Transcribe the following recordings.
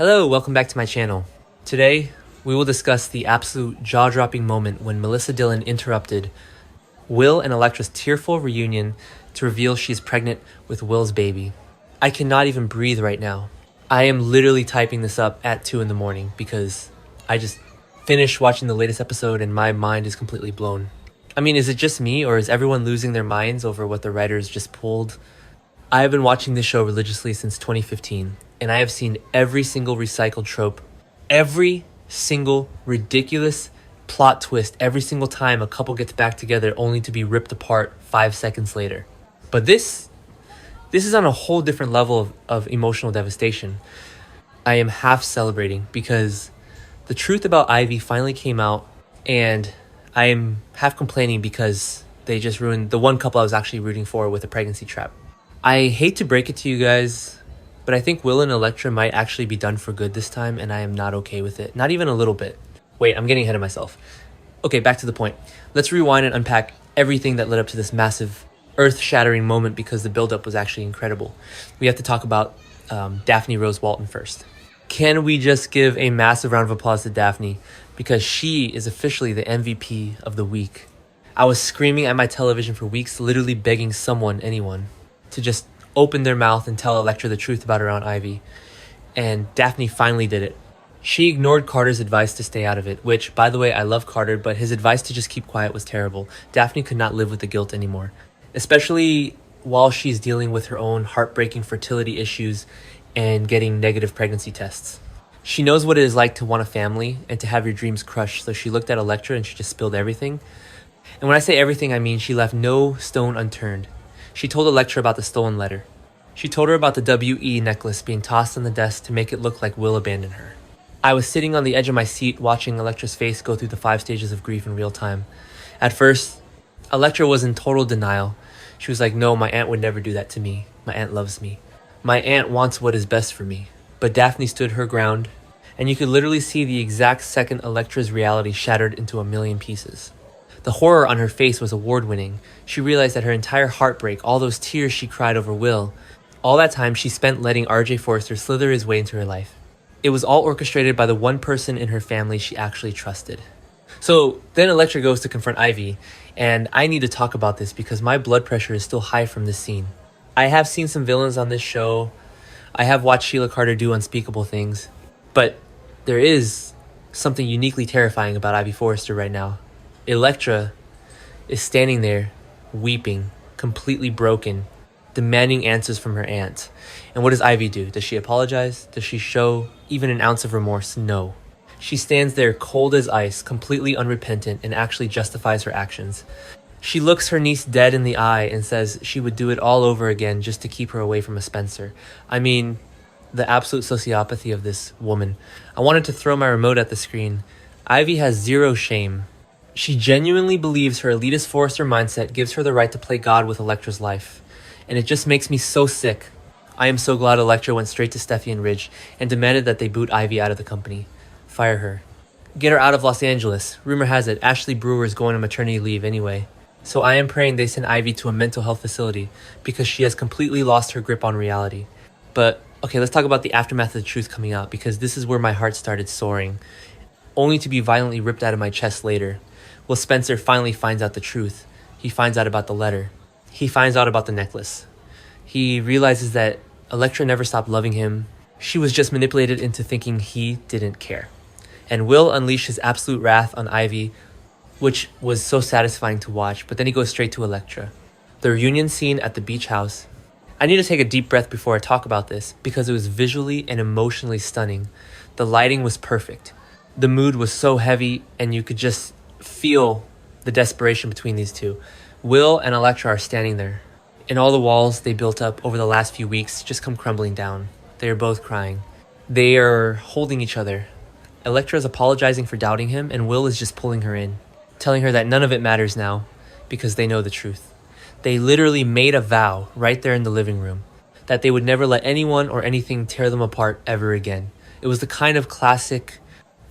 Hello, welcome back to my channel. Today, we will discuss the absolute jaw-dropping moment when Melissa Dillon interrupted Will and Electra's tearful reunion to reveal she's pregnant with Will's baby. I cannot even breathe right now. I am literally typing this up at 2 in the morning because I just finished watching the latest episode and my mind is completely blown. I mean, is it just me or is everyone losing their minds over what the writers just pulled? I have been watching this show religiously since 2015. And I have seen every single recycled trope, every single ridiculous plot twist, every single time a couple gets back together only to be ripped apart 5 seconds later. But this is on a whole different level of emotional devastation. I am half celebrating because the truth about Ivy finally came out, and I am half complaining because they just ruined the one couple I was actually rooting for with a pregnancy trap. I hate to break it to you guys, but I think Will and Electra might actually be done for good this time, and I am not okay with it. Not even a little bit. Wait, I'm getting ahead of myself. Okay, back to the point. Let's rewind and unpack everything that led up to this massive, earth-shattering moment because the build-up was actually incredible. We have to talk about Daphne Rose Walton first. Can we just give a massive round of applause to Daphne because she is officially the MVP of the week. I was screaming at my television for weeks, literally begging anyone, to just open their mouth and tell Electra the truth about her Aunt Ivy. And Daphne finally did it. She ignored Carter's advice to stay out of it, which, by the way, I love Carter, but his advice to just keep quiet was terrible. Daphne could not live with the guilt anymore, especially while she's dealing with her own heartbreaking fertility issues and getting negative pregnancy tests. She knows what it is like to want a family and to have your dreams crushed, so she looked at Electra and she just spilled everything. And when I say everything, I mean she left no stone unturned. She told Electra about the stolen letter. She told her about the WE necklace being tossed on the desk to make it look like Will abandoned her. I was sitting on the edge of my seat watching Electra's face go through the 5 stages of grief in real time. At first, Electra was in total denial. She was like, no, my aunt would never do that to me. My aunt loves me. My aunt wants what is best for me. But Daphne stood her ground, and you could literally see the exact second Electra's reality shattered into a million pieces. The horror on her face was award-winning. She realized that her entire heartbreak, all those tears she cried over Will, all that time she spent letting RJ Forrester slither his way into her life. It was all orchestrated by the one person in her family she actually trusted. So then Electra goes to confront Ivy, and I need to talk about this because my blood pressure is still high from this scene. I have seen some villains on this show. I have watched Sheila Carter do unspeakable things, but there is something uniquely terrifying about Ivy Forrester right now. Electra is standing there, weeping, completely broken, demanding answers from her aunt. And what does Ivy do? Does she apologize? Does she show even an ounce of remorse? No. She stands there cold as ice, completely unrepentant, and actually justifies her actions. She looks her niece dead in the eye and says she would do it all over again just to keep her away from a Spencer. I mean, the absolute sociopathy of this woman. I wanted to throw my remote at the screen. Ivy has zero shame. She genuinely believes her elitist Forrester mindset gives her the right to play God with Electra's life. And it just makes me so sick. I am so glad Electra went straight to Steffi and Ridge and demanded that they boot Ivy out of the company. Fire her. Get her out of Los Angeles. Rumor has it, Ashley Brewer is going on maternity leave anyway. So I am praying they send Ivy to a mental health facility because she has completely lost her grip on reality. But, okay, let's talk about the aftermath of the truth coming out because this is where my heart started soaring, only to be violently ripped out of my chest later. Well, Spencer finally finds out the truth. He finds out about the letter. He finds out about the necklace. He realizes that Electra never stopped loving him. She was just manipulated into thinking he didn't care. And Will unleashed his absolute wrath on Ivy, which was so satisfying to watch, but then he goes straight to Electra. The reunion scene at the beach house. I need to take a deep breath before I talk about this because it was visually and emotionally stunning. The lighting was perfect. The mood was so heavy and you could just feel the desperation between these two. Will and Electra are standing there, and all the walls they built up over the last few weeks just come crumbling down. They are both crying. They are holding each other. Electra is apologizing for doubting him, and Will is just pulling her in, telling her that none of it matters now because they know the truth. They literally made a vow right there in the living room that they would never let anyone or anything tear them apart ever again. It was the kind of classic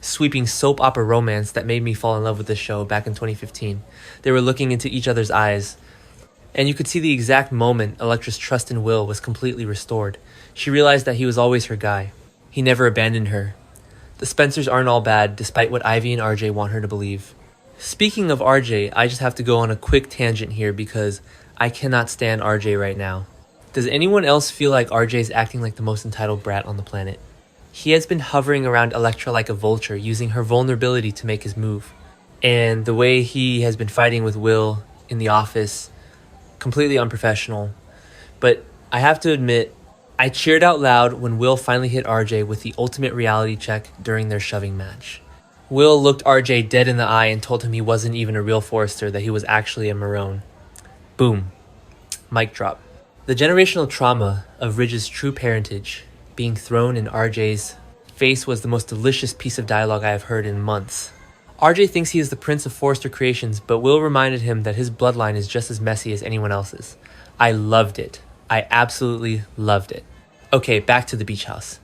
sweeping soap opera romance that made me fall in love with this show back in 2015. They were looking into each other's eyes, and you could see the exact moment Electra's trust in Will was completely restored. She realized that he was always her guy. He never abandoned her. The Spencers aren't all bad, despite what Ivy and RJ want her to believe. Speaking of RJ, I just have to go on a quick tangent here because I cannot stand RJ right now. Does anyone else feel like RJ is acting like the most entitled brat on the planet? He has been hovering around Electra like a vulture, using her vulnerability to make his move. And the way he has been fighting with Will in the office, completely unprofessional. But I have to admit, I cheered out loud when Will finally hit RJ with the ultimate reality check during their shoving match. Will looked RJ dead in the eye and told him he wasn't even a real Forrester, that he was actually a Marone. Boom. Mic drop. The generational trauma of Ridge's true parentage being thrown in RJ's face was the most delicious piece of dialogue I have heard in months. RJ thinks he is the prince of Forrester creations, but Will reminded him that his bloodline is just as messy as anyone else's. I loved it. I absolutely loved it. Okay, back to the beach house.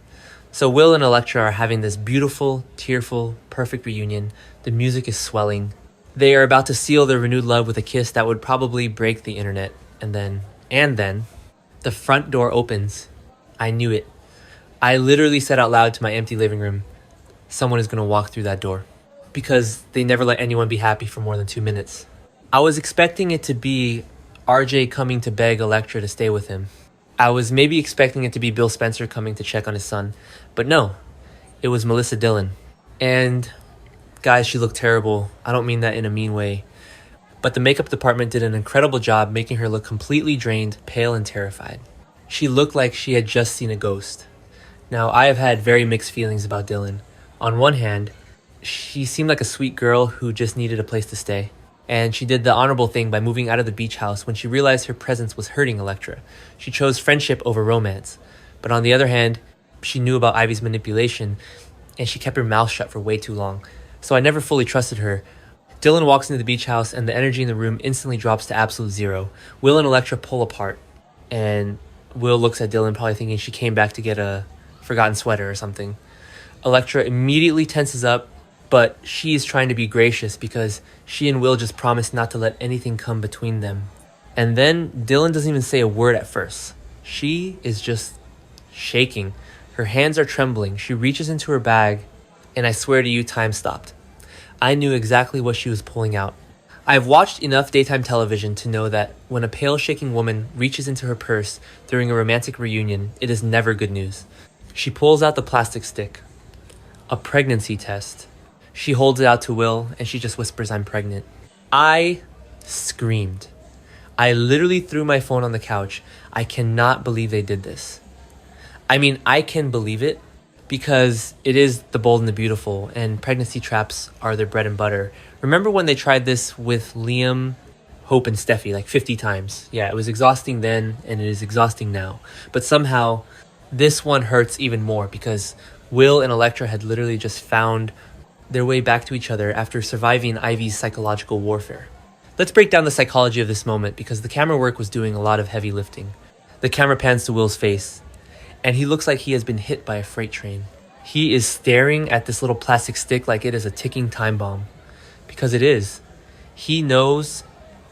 So Will and Electra are having this beautiful, tearful, perfect reunion. The music is swelling. They are about to seal their renewed love with a kiss that would probably break the internet. And then, the front door opens. I knew it. I literally said out loud to my empty living room, someone is going to walk through that door. Because they never let anyone be happy for more than 2 minutes. I was expecting it to be RJ coming to beg Electra to stay with him. I was maybe expecting it to be Bill Spencer coming to check on his son. But no, it was Melissa Dillon. And guys, she looked terrible. I don't mean that in a mean way. But the makeup department did an incredible job making her look completely drained, pale, and terrified. She looked like she had just seen a ghost. Now, I have had very mixed feelings about Dillon. On one hand, she seemed like a sweet girl who just needed a place to stay. And she did the honorable thing by moving out of the beach house when she realized her presence was hurting Electra. She chose friendship over romance. But on the other hand, she knew about Ivy's manipulation, and she kept her mouth shut for way too long. So I never fully trusted her. Dillon walks into the beach house, and the energy in the room instantly drops to absolute zero. Will and Electra pull apart, and Will looks at Dillon, probably thinking she came back to get a forgotten sweater or something. Electra immediately tenses up, but she is trying to be gracious because she and Will just promised not to let anything come between them. And then Dillon doesn't even say a word at first. She is just shaking. Her hands are trembling. She reaches into her bag, and I swear to you, time stopped. I knew exactly what she was pulling out. I've watched enough daytime television to know that when a pale, shaking woman reaches into her purse during a romantic reunion, it is never good news. She pulls out the plastic stick. A pregnancy test. She holds it out to Will, and she just whispers, "I'm pregnant." I screamed. I literally threw my phone on the couch. I cannot believe they did this. I mean, I can believe it because it is the bold and the beautiful, and pregnancy traps are their bread and butter. Remember when they tried this with Liam, Hope, and Steffi like 50 times? Yeah, it was exhausting then, and it is exhausting now. But somehow, this one hurts even more because Will and Electra had literally just found their way back to each other after surviving Ivy's psychological warfare. Let's break down the psychology of this moment because the camera work was doing a lot of heavy lifting. The camera pans to Will's face, and he looks like he has been hit by a freight train. He is staring at this little plastic stick like it is a ticking time bomb. Because it is. He knows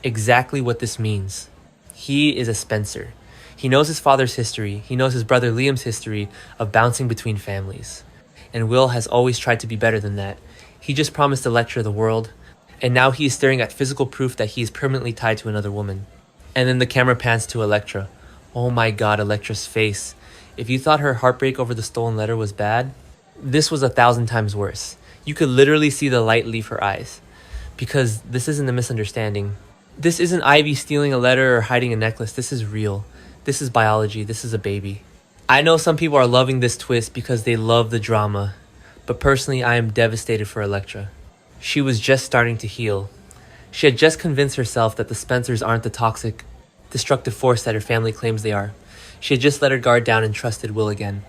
exactly what this means. He is a Spencer. He knows his father's history. He knows his brother Liam's history of bouncing between families. And Will has always tried to be better than that. He just promised Electra the world, and now he is staring at physical proof that he is permanently tied to another woman. And then the camera pans to Electra. Oh my god, Electra's face. If you thought her heartbreak over the stolen letter was bad, this was 1,000 times worse. You could literally see the light leave her eyes. Because this isn't a misunderstanding. This isn't Ivy stealing a letter or hiding a necklace. This is real. This is biology. This is a baby. I know some people are loving this twist because they love the drama, but personally I am devastated for Electra. She was just starting to heal. She had just convinced herself that the Spencers aren't the toxic, destructive force that her family claims they are. She had just let her guard down and trusted Will again.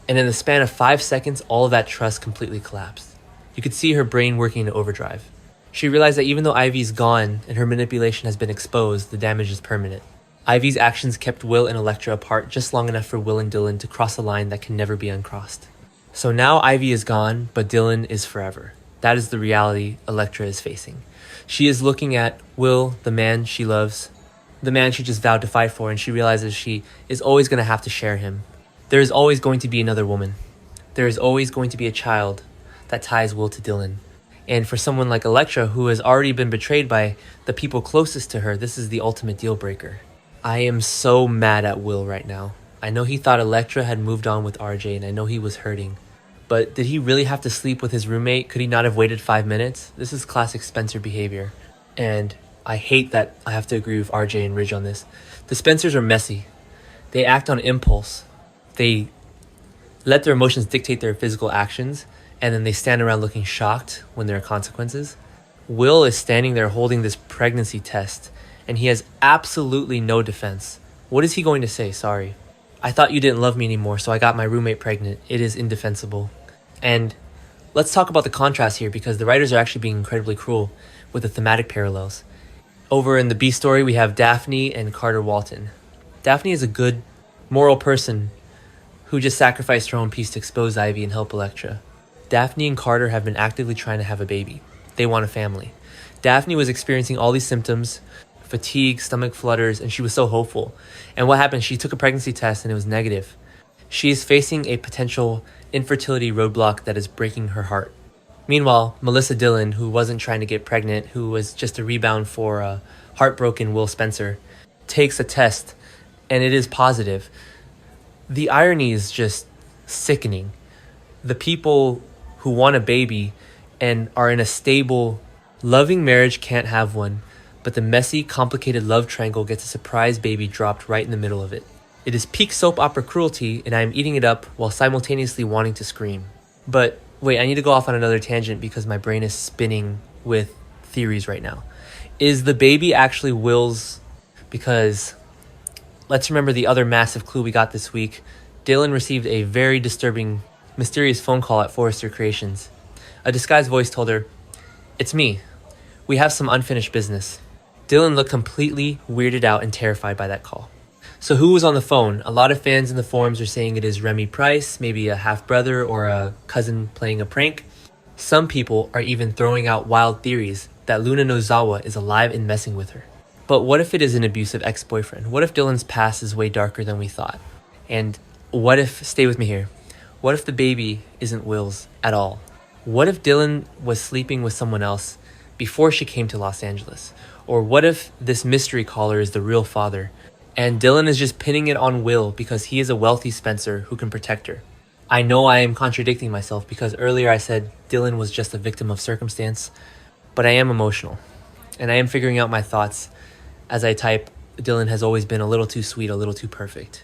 And in the span of 5 seconds, all of that trust completely collapsed. You could see her brain working in overdrive. She realized that even though Ivy's gone and her manipulation has been exposed, the damage is permanent. Ivy's actions kept Will and Electra apart just long enough for Will and Dillon to cross a line that can never be uncrossed. So now Ivy is gone, but Dillon is forever. That is the reality Electra is facing. She is looking at Will, the man she loves, the man she just vowed to fight for, and she realizes she is always going to have to share him. There is always going to be another woman. there is always going to be a child that ties Will to Dylan. And for someone like Electra, who has already been betrayed by the people closest to her, this is the ultimate deal breaker. I am so mad at Will right now. I know he thought Electra had moved on with RJ, and I know he was hurting. But did he really have to sleep with his roommate? Could he not have waited 5 minutes? This is classic Spencer behavior. And I hate that I have to agree with RJ and Ridge on this. The Spencers are messy. They act on impulse. They let their emotions dictate their physical actions, and then they stand around looking shocked when there are consequences. Will is standing there holding this pregnancy test, and he has absolutely no defense. What is he going to say? Sorry. I thought you didn't love me anymore, so I got my roommate pregnant. It is indefensible. And let's talk about the contrast here, because the writers are actually being incredibly cruel with the thematic parallels. Over in the B story, we have Daphne and Carter Walton. Daphne is a good, moral person who just sacrificed her own peace to expose Ivy and help Electra. Daphne and Carter have been actively trying to have a baby. They want a family. Daphne was experiencing all these symptoms, fatigue, stomach flutters, and she was so hopeful. And what happened? She took a pregnancy test and it was negative. She is facing a potential infertility roadblock that is breaking her heart. Meanwhile, Melissa Dillon, who wasn't trying to get pregnant, who was just a rebound for a heartbroken Will Spencer, takes a test and it is positive. The irony is just sickening. The people who want a baby and are in a stable, loving marriage can't have one, but the messy, complicated love triangle gets a surprise baby dropped right in the middle of it. It is peak soap opera cruelty, and I am eating it up while simultaneously wanting to scream. But wait, I need to go off on another tangent because my brain is spinning with theories right now. Is the baby actually Will's? Because let's remember the other massive clue we got this week. Dylan received a very disturbing, mysterious phone call at Forrester Creations. A disguised voice told her, "It's me. We have some unfinished business." Dylan looked completely weirded out and terrified by that call. So who was on the phone? A lot of fans in the forums are saying it is Remy Price, maybe a half-brother or a cousin playing a prank. Some people are even throwing out wild theories that Luna Nozawa is alive and messing with her. But what if it is an abusive ex-boyfriend? What if Dylan's past is way darker than we thought? And what if, stay with me here, what if the baby isn't Will's at all? What if Dylan was sleeping with someone else before she came to Los Angeles? Or what if this mystery caller is the real father and Dylan is just pinning it on Will because he is a wealthy Spencer who can protect her? I know I am contradicting myself because earlier I said Dylan was just a victim of circumstance, but I am emotional and I am figuring out my thoughts as I type, Dylan has always been a little too sweet, a little too perfect.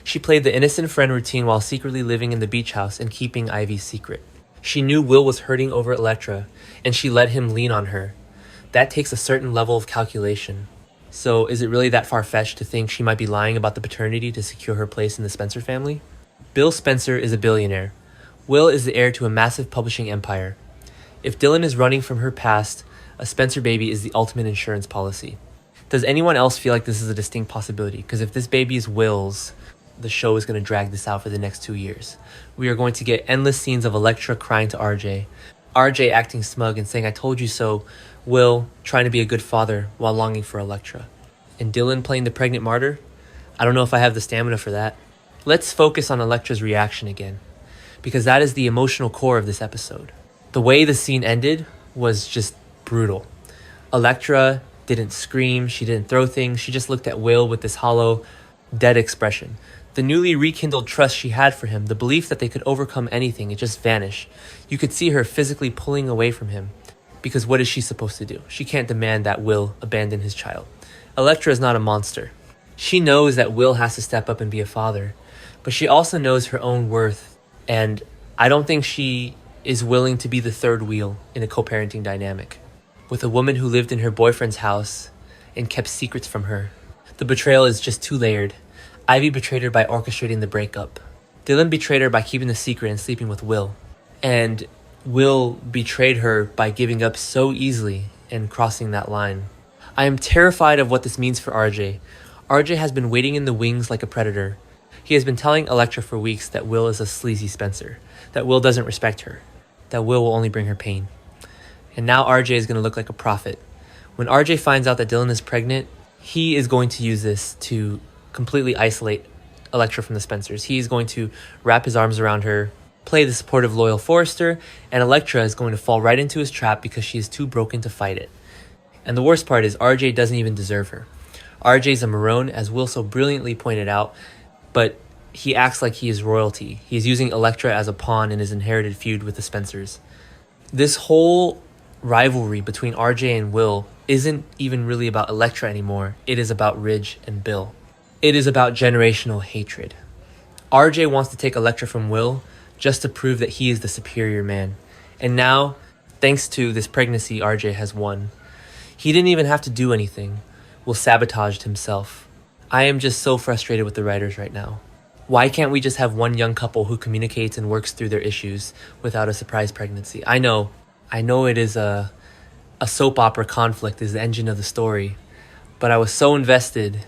She played the innocent friend routine while secretly living in the beach house and keeping Ivy's secret. She knew Will was hurting over Electra, and she let him lean on her. That takes a certain level of calculation. So is it really that far-fetched to think she might be lying about the paternity to secure her place in the Spencer family? Bill Spencer is a billionaire. Will is the heir to a massive publishing empire. If Dylan is running from her past, a Spencer baby is the ultimate insurance policy. Does anyone else feel like this is a distinct possibility? Because if this baby is Will's, the show is going to drag this out for the next 2 years. We are going to get endless scenes of Electra crying to RJ, RJ acting smug and saying, "I told you so," Will trying to be a good father while longing for Electra, and Dylan playing the pregnant martyr. I don't know if I have the stamina for that. Let's focus on Electra's reaction again, because that is the emotional core of this episode. The way the scene ended was just brutal. Electra didn't scream, she didn't throw things, she just looked at Will with this hollow, dead expression. The newly rekindled trust she had for him, the belief that they could overcome anything, it just vanished. You could see her physically pulling away from him. Because what is she supposed to do? She can't demand that Will abandon his child. Electra is not a monster. She knows that Will has to step up and be a father, but she also knows her own worth, and I don't think she is willing to be the third wheel in a co-parenting dynamic. With a woman who lived in her boyfriend's house and kept secrets from her. The betrayal is just too layered. Ivy betrayed her by orchestrating the breakup. Dylan betrayed her by keeping the secret and sleeping with Will. And Will betrayed her by giving up so easily and crossing that line. I am terrified of what this means for RJ. RJ has been waiting in the wings like a predator. He has been telling Electra for weeks that Will is a sleazy Spencer, that Will doesn't respect her, that Will will only bring her pain. And now RJ is going to look like a prophet. When RJ finds out that Dylan is pregnant, he is going to use this to completely isolate Electra from the Spencers. He is going to wrap his arms around her, play the supportive loyal Forrester, and Electra is going to fall right into his trap because she is too broken to fight it. And the worst part is RJ doesn't even deserve her. RJ's a Marone, as Will so brilliantly pointed out, but he acts like he is royalty. He is using Electra as a pawn in his inherited feud with the Spencers. This whole rivalry between RJ and Will isn't even really about Electra anymore. It is about Ridge and Bill. It is about generational hatred. RJ wants to take Electra from Will just to prove that he is the superior man. And now, thanks to this pregnancy, RJ has won. He didn't even have to do anything. Will sabotaged himself. I am just so frustrated with the writers right now. Why can't we just have one young couple who communicates and works through their issues without a surprise pregnancy? I know it is a soap opera conflict is the engine of the story, but I was so invested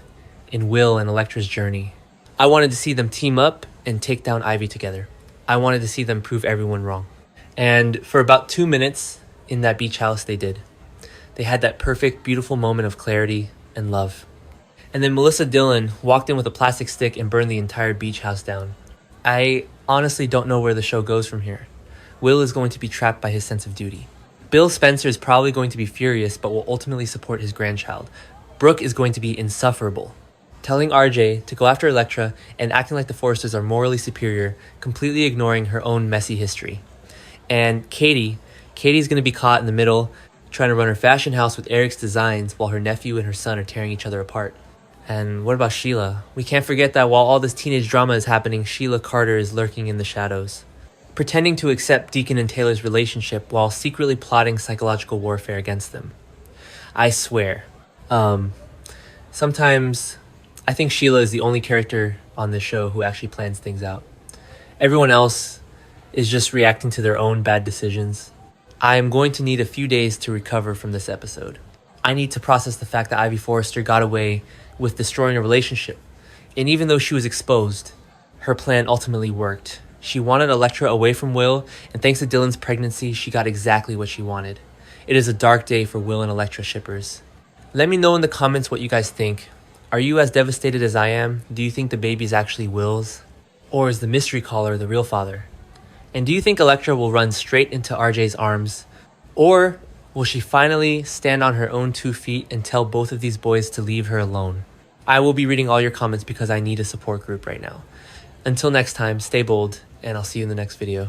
in Will and Electra's journey. I wanted to see them team up and take down Ivy together. I wanted to see them prove everyone wrong. And for about 2 minutes in that beach house, they did. They had that perfect, beautiful moment of clarity and love. And then Melissa Dillon walked in with a plastic stick and burned the entire beach house down. I honestly don't know where the show goes from here. Will is going to be trapped by his sense of duty. Bill Spencer is probably going to be furious but will ultimately support his grandchild. Brooke is going to be insufferable, telling RJ to go after Electra and acting like the Forresters are morally superior, completely ignoring her own messy history. And Katie's going to be caught in the middle, trying to run her fashion house with Eric's designs while her nephew and her son are tearing each other apart. And what about Sheila? We can't forget that while all this teenage drama is happening, Sheila Carter is lurking in the shadows, pretending to accept Deacon and Taylor's relationship while secretly plotting psychological warfare against them. I swear. Sometimes I think Sheila is the only character on this show who actually plans things out. Everyone else is just reacting to their own bad decisions. I am going to need a few days to recover from this episode. I need to process the fact that Ivy Forrester got away with destroying a relationship. And even though she was exposed, her plan ultimately worked. She wanted Electra away from Will, and thanks to Dylan's pregnancy, she got exactly what she wanted. It is a dark day for Will and Electra shippers. Let me know in the comments what you guys think. Are you as devastated as I am? Do you think the baby is actually Will's? Or is the mystery caller the real father? And do you think Electra will run straight into RJ's arms? Or will she finally stand on her own 2 feet and tell both of these boys to leave her alone? I will be reading all your comments because I need a support group right now. Until next time, stay bold, and I'll see you in the next video.